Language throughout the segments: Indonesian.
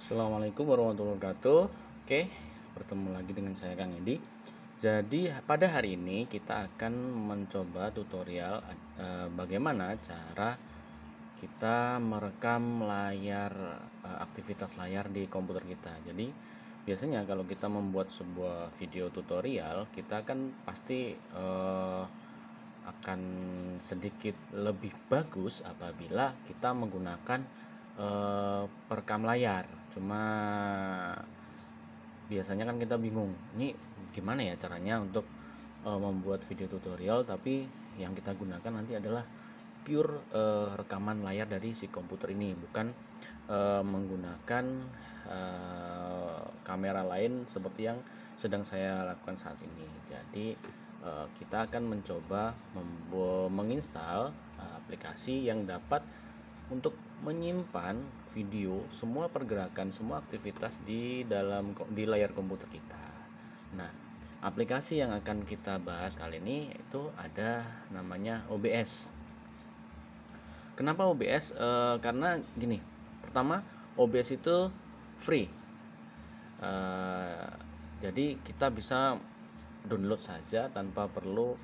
Assalamualaikum warahmatullahi wabarakatuh. Oke, bertemu lagi dengan saya Kang Edi. Jadi pada hari ini kita akan mencoba tutorial bagaimana cara kita merekam layar, aktivitas layar di komputer kita. Jadi biasanya kalau kita membuat sebuah video tutorial, kita kan pasti akan sedikit lebih bagus apabila kita menggunakan perekam layar. Cuma biasanya kan kita bingung, ini gimana ya caranya untuk membuat video tutorial tapi yang kita gunakan nanti adalah pure rekaman layar dari si komputer ini, bukan menggunakan kamera lain seperti yang sedang saya lakukan saat ini. Jadi kita akan mencoba menginstal aplikasi yang dapat untuk menyimpan video semua pergerakan, semua aktivitas di layar komputer kita. Nah, aplikasi yang akan kita bahas kali ini itu ada namanya OBS. Kenapa OBS? Karena gini, pertama OBS itu free. Jadi kita bisa download saja tanpa perlu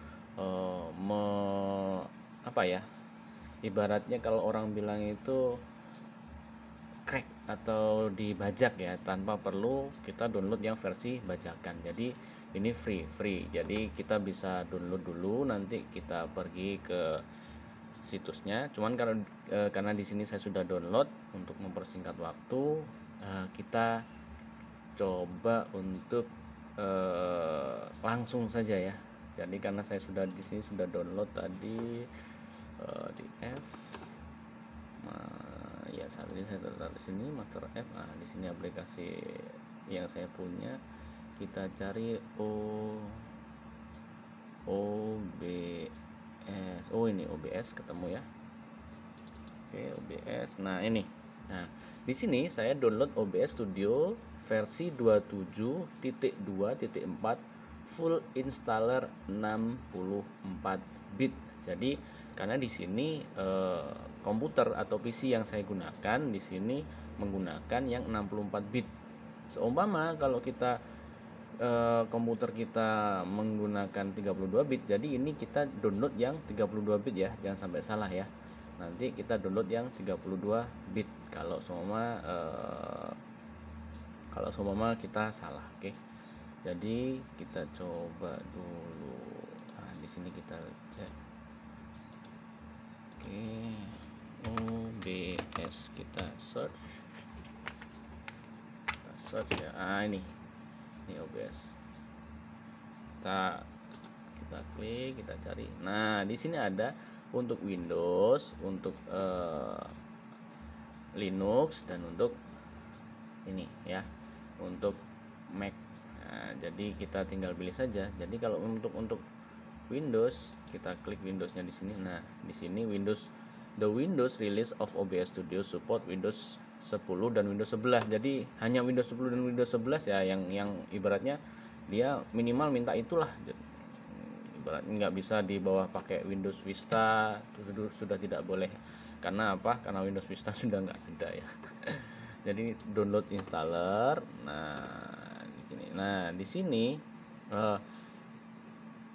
ibaratnya kalau orang bilang itu crack atau dibajak ya, tanpa perlu kita download yang versi bajakan. Jadi ini free. Jadi kita bisa download dulu, nanti kita pergi ke situsnya. Cuman karena di sini saya sudah download, untuk mempersingkat waktu kita coba untuk langsung saja ya. Jadi karena saya sudah di sini sudah download tadi di F, ya saat ini saya taruh di sini Master F. Nah, di sini aplikasi yang saya punya, kita cari OBS. Oh, ini OBS ketemu ya. Oke, OBS. Nah, ini. Nah, di sini saya download OBS Studio versi 27.2.4 full installer 64 bit. Jadi karena di sini komputer atau PC yang saya gunakan di sini menggunakan yang 64 bit. Seumpama kalau kita komputer kita menggunakan 32 bit, jadi ini kita download yang 32 bit ya, jangan sampai salah ya. Nanti kita download yang 32 bit kalau seumpama kita salah. Oke. Jadi kita coba dulu. Nah, di sini kita cek. Oke. OBS kita search ya. Ini OBS. Kita klik, kita cari. Nah, di sini ada untuk Windows, untuk Linux, dan untuk ini ya, untuk Mac. Nah, jadi kita tinggal pilih saja. Jadi kalau untuk Windows, kita klik Windowsnya di sini. Nah, di sini the Windows release of OBS Studio support Windows 10 dan Windows 11. Jadi hanya Windows 10 dan Windows 11 ya yang ibaratnya dia minimal minta itulah. Ibaratnya nggak bisa di bawah pakai Windows Vista, itu sudah tidak boleh. Karena apa? Karena Windows Vista sudah nggak ada ya. Jadi download installer. Nah, di sini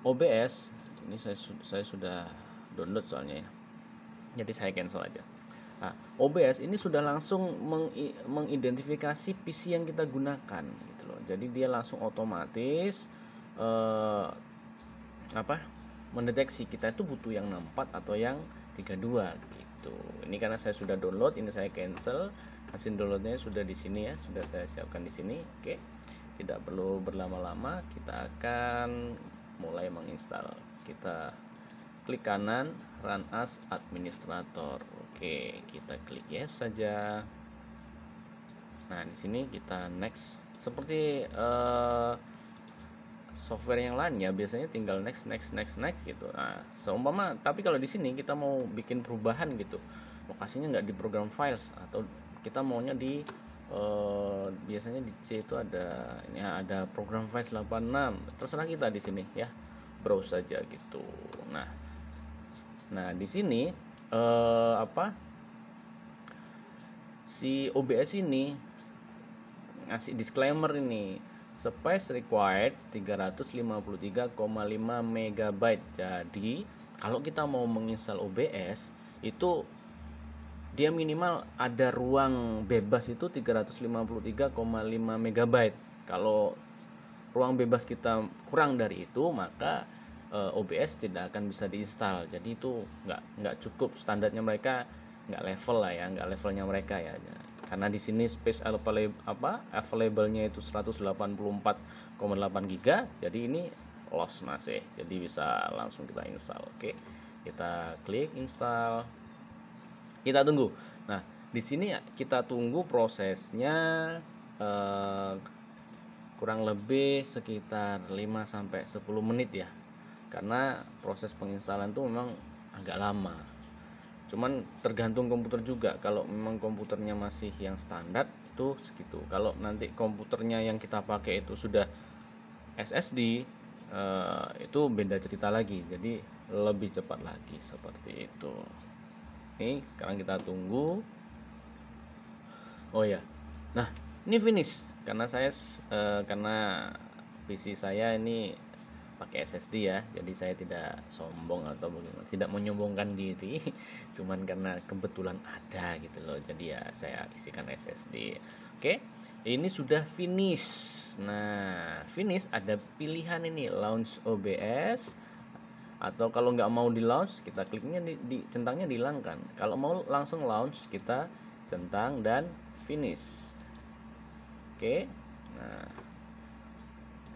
OBS ini saya sudah download soalnya ya. Jadi saya cancel aja. Nah, OBS ini sudah langsung mengidentifikasi PC yang kita gunakan gitu loh. Jadi dia langsung otomatis mendeteksi kita itu butuh yang 64 atau yang 32 gitu. Ini karena saya sudah download, ini saya cancel. Hasil downloadnya sudah di sini ya, sudah saya siapkan di sini. Oke. Tidak perlu berlama-lama, kita akan mulai menginstal. Kita klik kanan, run as administrator. Oke, kita klik yes saja. Nah, di sini kita next. Seperti software yang lain ya, biasanya tinggal next gitu. Nah, seumpama tapi kalau di sini kita mau bikin perubahan gitu, lokasinya nggak di program files, atau kita maunya di biasanya di C itu ada program files 86, terserah kita di sini ya, browse saja gitu. Nah, di sini si OBS ini ngasih disclaimer ini, space required 353,5 MB. Jadi kalau kita mau menginstal OBS itu dia minimal ada ruang bebas itu 353,5 MB. Kalau ruang bebas kita kurang dari itu, maka OBS tidak akan bisa diinstal. Jadi itu nggak cukup, standarnya mereka nggak level lah ya, nggak levelnya mereka ya. Karena di sini space available-nya itu 184,8 GB, jadi ini loss masih. Jadi bisa langsung kita install. Oke, kita klik install. Kita tunggu. Nah, di sini kita tunggu prosesnya kurang lebih sekitar 5-10 menit ya. Karena proses penginstalan itu memang agak lama. Cuman tergantung komputer juga. Kalau memang komputernya masih yang standar itu segitu. Kalau nanti komputernya yang kita pakai itu sudah SSD, itu beda cerita lagi. Jadi lebih cepat lagi seperti itu. Oke, sekarang kita tunggu. Oh ya, nah ini finish karena karena PC saya ini pakai SSD ya, jadi saya tidak sombong atau bagaimana, tidak menyombongkan diri, cuman karena kebetulan ada gitu loh, jadi ya saya isikan SSD. Oke, ini sudah finish. Nah, finish ada pilihan ini, launch OBS, atau kalau nggak mau di launch kita kliknya di centangnya dihilangkan. Kalau mau langsung launch kita centang dan finish. Oke, nah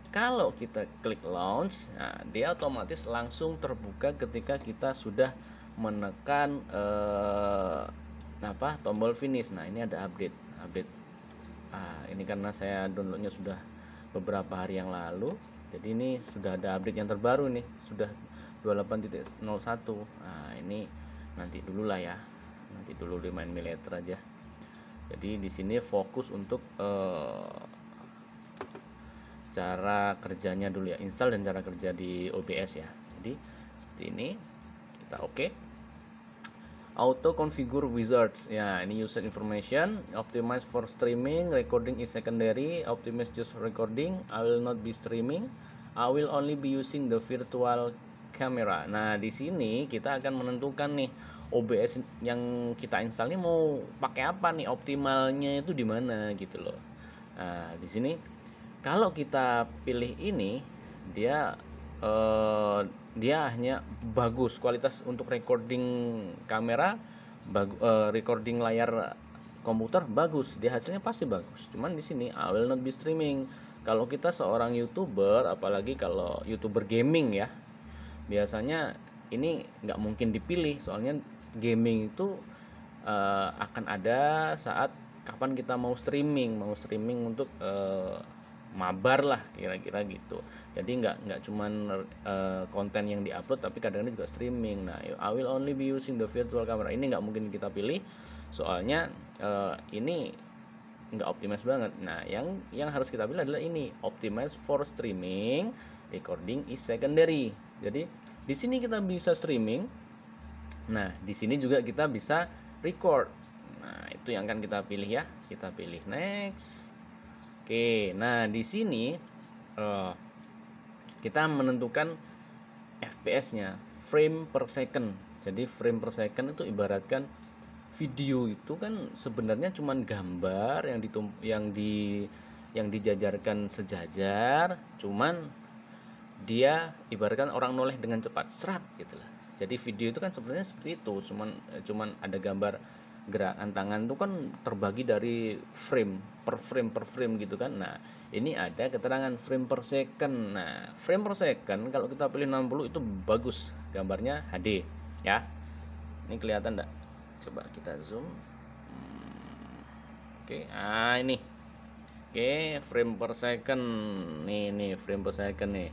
kalau kita klik launch, nah dia otomatis langsung terbuka ketika kita sudah menekan tombol finish. Nah ini ada update. Ini karena saya downloadnya sudah beberapa hari yang lalu, jadi ini sudah ada update yang terbaru nih, sudah 28.01. Nah ini nanti dulu lah ya, nanti dulu di main militer aja. Jadi di sini fokus untuk cara kerjanya dulu ya, install dan cara kerja di OBS ya. Jadi seperti ini, kita oke. Auto configure wizards ya, ini user information, optimize for streaming, recording is secondary, optimize just recording, I will not be streaming, I will only be using the virtual camera. Nah di sini kita akan menentukan nih OBS yang kita install ini mau pakai apa nih, optimalnya itu di mana gitu loh. Nah di sini kalau kita pilih ini, dia hanya bagus, kualitas untuk recording kamera recording layar komputer bagus, dia hasilnya pasti bagus. Cuman di sini I will not be streaming. Kalau kita seorang YouTuber, apalagi kalau YouTuber gaming ya, biasanya ini nggak mungkin dipilih, soalnya gaming itu akan ada saat kapan kita mau streaming untuk mabar lah kira-kira gitu. Jadi nggak cuman konten yang diupload, tapi kadang-kadang juga streaming. Nah, I will only be using the virtual camera, ini nggak mungkin kita pilih, soalnya ini nggak optimize banget. Nah, yang harus kita pilih adalah ini, optimize for streaming, recording is secondary. Jadi di sini kita bisa streaming. Nah, di sini juga kita bisa record. Nah, itu yang akan kita pilih ya. Kita pilih next. Oke, nah di sini kita menentukan FPS-nya, frame per second. Jadi frame per second itu ibaratkan video itu kan sebenarnya cuman gambar yang dijajarkan sejajar, cuman dia ibaratkan orang noleh dengan cepat, serat gitu lah. Jadi video itu kan sebenarnya seperti itu, cuman ada gambar, gerakan tangan itu kan terbagi dari frame per frame gitu kan. Nah ini ada keterangan frame per second. Nah frame per second kalau kita pilih 60 itu bagus, gambarnya HD ya. Ini kelihatan enggak? Coba kita zoom. Oke, ini oke, frame per second nih frame per second nih.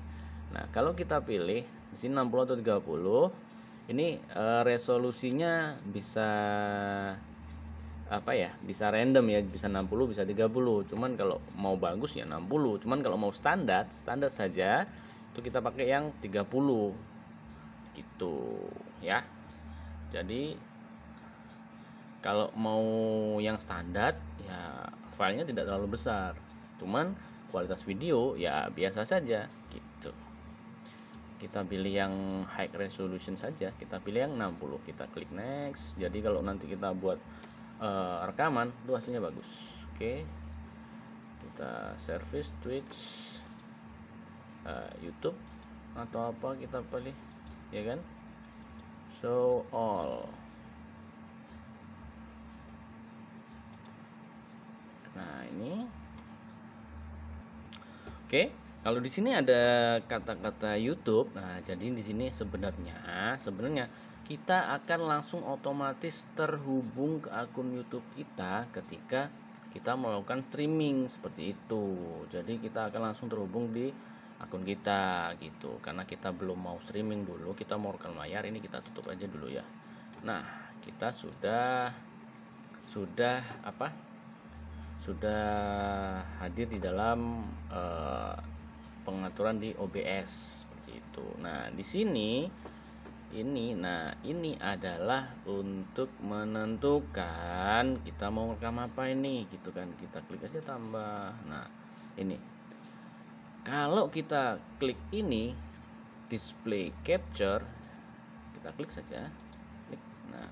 Nah kalau kita pilih di sini 60 atau 30, ini resolusinya bisa bisa random ya, bisa 60 bisa 30. Cuman kalau mau bagus ya 60, cuman kalau mau standar saja itu kita pakai yang 30 gitu ya. Jadi kalau mau yang standar ya filenya tidak terlalu besar, cuman kualitas video ya biasa saja gitu. Kita pilih yang high resolution saja, kita pilih yang 60, kita klik next. Jadi kalau nanti kita buat rekaman itu hasilnya bagus. Oke, kita service Twitch, YouTube atau apa kita pilih ya kan, show all. Nah ini oke. Kalau di sini ada kata-kata YouTube. Nah, jadi di sini sebenarnya kita akan langsung otomatis terhubung ke akun YouTube kita ketika kita melakukan streaming seperti itu. Jadi kita akan langsung terhubung di akun kita gitu. Karena kita belum mau streaming dulu, kita mau rekam layar, ini kita tutup aja dulu ya. Nah, kita sudah hadir di dalam pengaturan di OBS seperti itu. Nah, di sini ini adalah untuk menentukan kita mau rekam apa ini gitu kan. Kita klik aja tambah. Nah, ini. Kalau kita klik ini display capture, kita klik saja. Klik. Nah,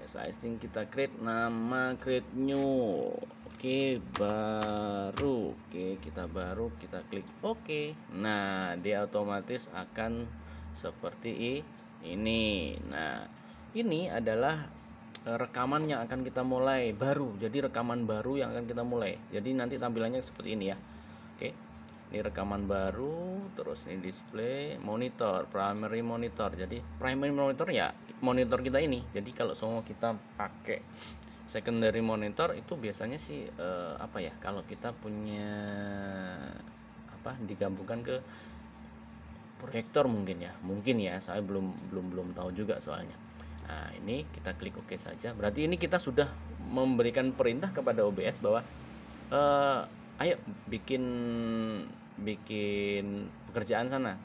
sizing kita create nama, create new. Oke, baru. Oke, kita klik oke. Nah, dia otomatis akan seperti ini. Nah, ini adalah rekaman yang akan kita mulai baru. Jadi rekaman baru yang akan kita mulai. Jadi nanti tampilannya seperti ini ya. Oke. Ini rekaman baru, terus ini display monitor, primary monitor. Jadi primary monitor ya monitor kita ini. Jadi kalau semua kita pakai secondary monitor itu biasanya sih kalau kita punya digabungkan ke proyektor mungkin ya, saya belum tahu juga soalnya. Nah, ini kita klik OK saja. Berarti ini kita sudah memberikan perintah kepada OBS bahwa ayo bikin kerja sana,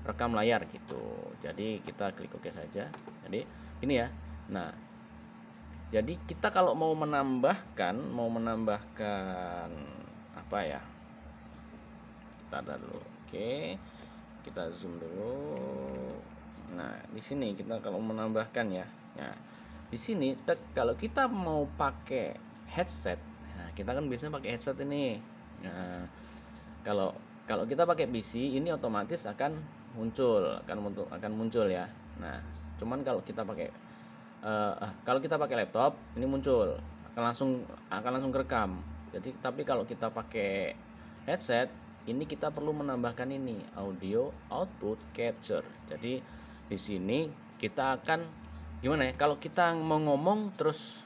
rekam layar gitu. Jadi kita klik OK saja. Jadi ini ya. Nah, jadi kita kalau mau menambahkan apa ya? Kita dulu. Oke. Kita zoom dulu. Nah, di sini kita kalau menambahkan ya. Nah, di sini kalau kita mau pakai headset, nah kita kan biasanya pakai headset ini. Nah, kalau kita pakai PC ini otomatis akan muncul ya. Nah, cuman kalau kita pakai laptop ini muncul akan langsung kerekam. Jadi tapi kalau kita pakai headset ini kita perlu menambahkan ini audio output capture. Jadi di sini kita akan gimana ya, kalau kita mau ngomong terus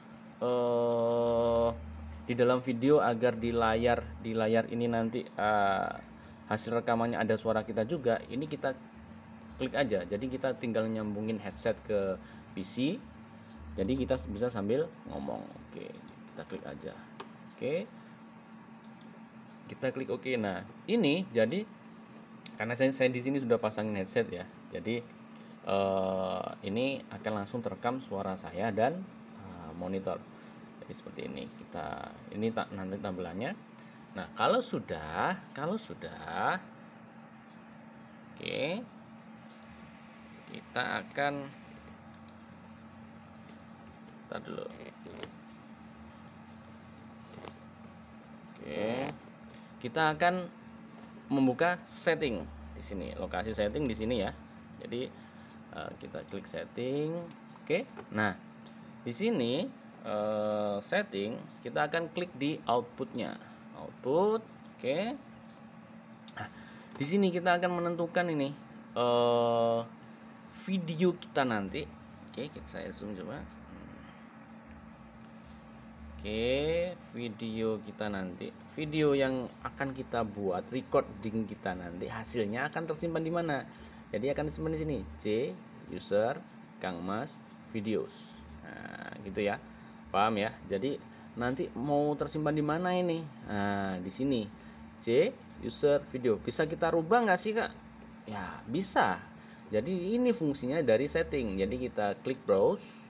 di dalam video agar di layar ini nanti hasil rekamannya ada suara kita juga, ini kita klik aja. Jadi kita tinggal nyambungin headset ke PC. Jadi kita bisa sambil ngomong. Oke, kita klik aja. Oke. Kita klik OK. Nah, ini jadi karena saya di sini sudah pasangin headset ya. Jadi ini akan langsung terekam suara saya dan monitor. Jadi seperti ini. Ini nanti tampilannya. Nah, kalau sudah oke. Kita akan dulu. Oke. Kita akan membuka setting di sini. Lokasi setting di sini ya. Jadi kita klik setting. Oke. Nah, di sini setting kita akan klik di outputnya. Output. Oke. Nah, di sini kita akan menentukan ini video kita nanti. Oke, saya zoom coba. Oke, video kita nanti, video yang akan kita buat, recording kita nanti hasilnya akan tersimpan di mana? Jadi akan disimpan di sini, C user Kang Mas videos. Nah, gitu ya. Paham ya? Jadi nanti mau tersimpan di mana ini? Nah, di sini C user video. Bisa kita rubah nggak sih, Kak? Ya, bisa. Jadi ini fungsinya dari setting. Jadi kita klik browse.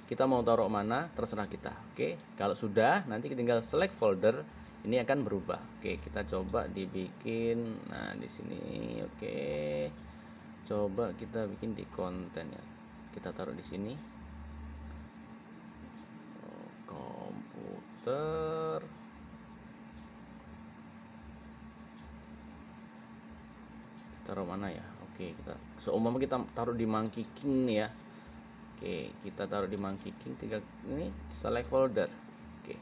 kita mau taruh mana terserah kita. Oke, kalau sudah nanti tinggal select folder, ini akan berubah. Oke, kita coba dibikin. Nah, di sini oke. Coba kita bikin di konten ya. Kita taruh di sini. Komputer. Taruh mana ya? Oke, kita seumpama kita taruh di Monkey King nih ya. Oke, kita taruh di Monkey King, tinggal ini select folder. Oke.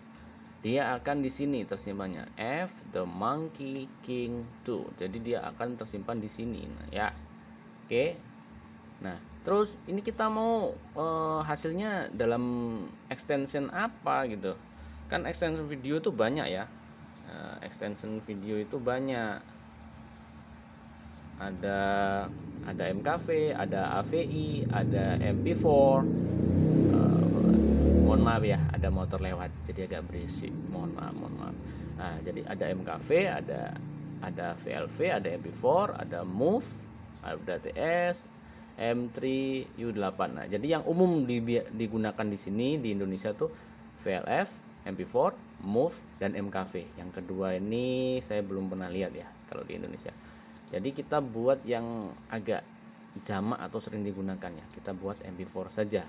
Dia akan di sini tersimpannya F the Monkey King 2. Jadi dia akan tersimpan di sini. Nah, ya. Oke. Nah, terus ini kita mau hasilnya dalam extension apa gitu. Kan extension video itu banyak ya. Extension video itu banyak. Ada MKV, ada AVI, ada MP4. Mohon maaf ya, ada motor lewat jadi agak berisik. Mohon maaf. Nah, jadi ada MKV, ada VLV, ada MP4, ada MOV, ada TS, M3, U8. Nah, jadi yang umum digunakan di sini di Indonesia tuh VLF, MP4, MOV, dan MKV. Yang kedua ini saya belum pernah lihat ya kalau di Indonesia. Jadi kita buat yang agak jamak atau sering digunakan ya. Kita buat MP4 saja.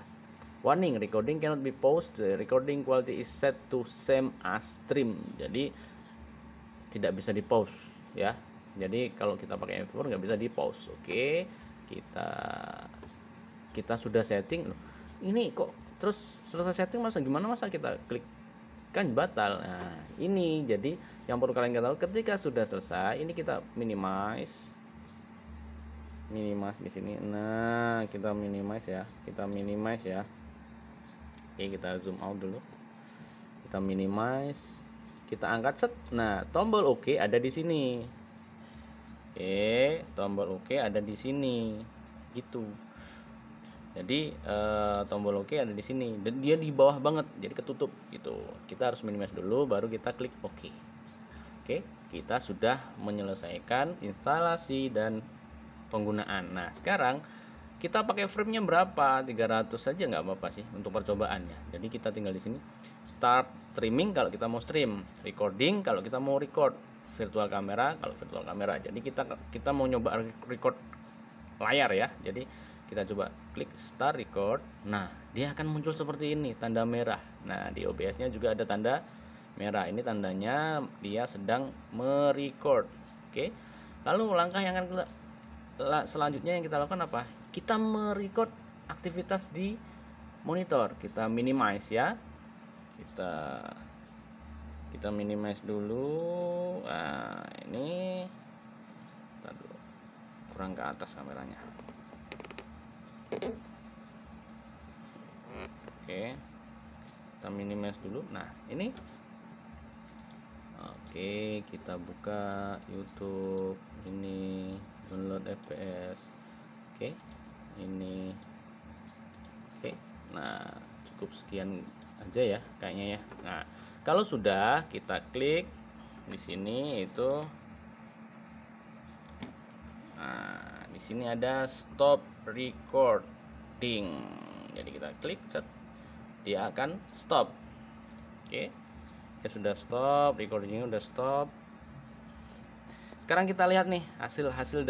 Warning, recording cannot be paused. The recording quality is set to same as stream. Jadi tidak bisa di pause ya. Jadi kalau kita pakai MP4 nggak bisa di pause. Oke, kita sudah setting loh. Ini kok terus selesai setting masa kita klik kan batal. Nah, ini jadi yang perlu kalian ketahui, ketika sudah selesai ini kita minimize di sini. Nah, kita minimize ya. Oke, kita zoom out dulu. Kita minimize, kita angkat set. Nah, tombol OK ada di sini. Oke, tombol OK ada di sini. Gitu. Jadi tombol OK ada di sini dan dia di bawah banget, jadi ketutup gitu. Kita harus minimize dulu, baru kita klik OK. Oke, kita sudah menyelesaikan instalasi dan penggunaan. Nah, sekarang kita pakai frame-nya berapa? 300 saja nggak apa-apa sih untuk percobaannya. Jadi kita tinggal di sini start streaming kalau kita mau stream, recording kalau kita mau record, virtual kamera kalau virtual kamera. Jadi kita mau nyoba record layar ya. Jadi kita coba klik start record. Nah, dia akan muncul seperti ini, tanda merah. Nah, di OBS-nya juga ada tanda merah. Ini tandanya dia sedang merecord. Oke. Lalu langkah yang akan selanjutnya yang kita lakukan apa? Kita merecord aktivitas di monitor. Kita minimize ya. Kita minimize dulu. Nah, ini kurang ke atas kameranya. Oke, kita minimize dulu. Nah, ini oke, kita buka YouTube. Ini download FPS. Oke, ini oke. Nah, cukup sekian aja ya kayaknya ya. Nah, kalau sudah kita klik di sini itu. Nah, di sini ada stop recording. Jadi kita klik set, dia akan stop. Oke, ya sudah stop, recordingnya udah stop. Sekarang kita lihat nih hasil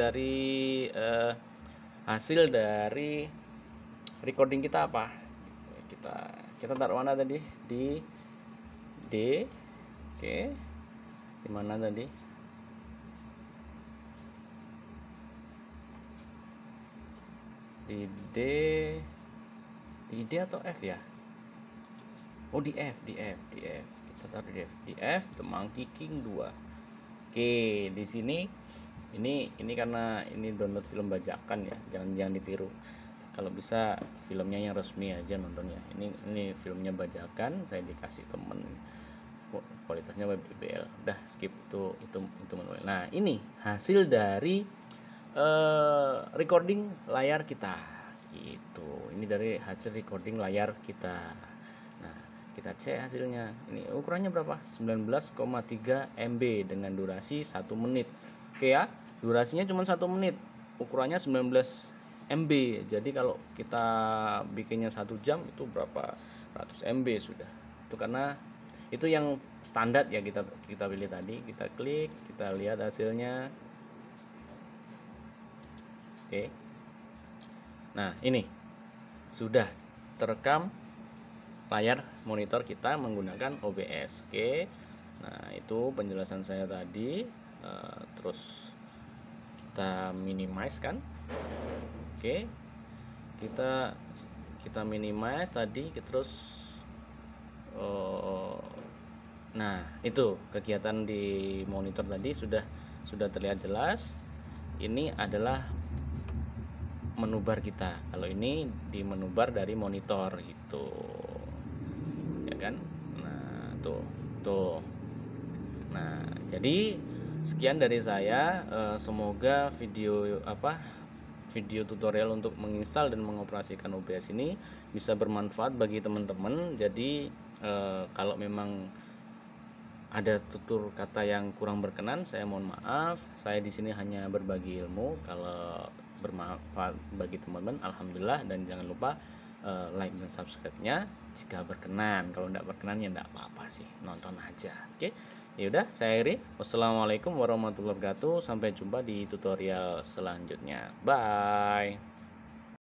dari recording kita apa. Kita taruh mana tadi? Di D. Oke, di mana tadi? Di D atau F ya? Oh, di F. Kita taruh di F The Monkey King 2. Oke, di sini ini karena ini download film bajakan ya, jangan ditiru. Kalau bisa filmnya yang resmi aja nontonnya. Ini filmnya bajakan, saya dikasih temen, kualitasnya WebDBL. Udah skip itu manual. Nah, ini hasil dari recording layar kita gitu. Ini dari hasil recording layar kita. Nah, kita cek hasilnya. Ini ukurannya berapa? 19,3 MB dengan durasi 1 menit. Oke ya, durasinya cuma 1 menit. Ukurannya 19 MB. Jadi kalau kita bikinnya 1 jam itu berapa ratus MB sudah. Itu karena itu yang standar ya, kita pilih tadi, kita klik, kita lihat hasilnya. Oke. Nah, ini sudah terekam layar monitor kita menggunakan OBS. Oke. Nah, itu penjelasan saya tadi. Terus kita minimize kan. Oke. Kita minimize tadi, terus nah, itu kegiatan di monitor tadi sudah terlihat jelas. Ini adalah menu bar kita. Kalau ini di menu bar dari monitor gitu. Ya kan? Nah, tuh. Nah, jadi sekian dari saya. Semoga video tutorial untuk menginstal dan mengoperasikan OBS ini bisa bermanfaat bagi teman-teman. Jadi kalau memang ada tutur kata yang kurang berkenan, saya mohon maaf. Saya di sini hanya berbagi ilmu. Kalau bermanfaat bagi teman-teman, alhamdulillah. Dan jangan lupa like dan subscribe-nya jika berkenan. Kalau tidak berkenan ya tidak apa-apa sih, nonton aja. Oke. Ya udah, saya akhiri. Wassalamualaikum warahmatullahi wabarakatuh. Sampai jumpa di tutorial selanjutnya. Bye.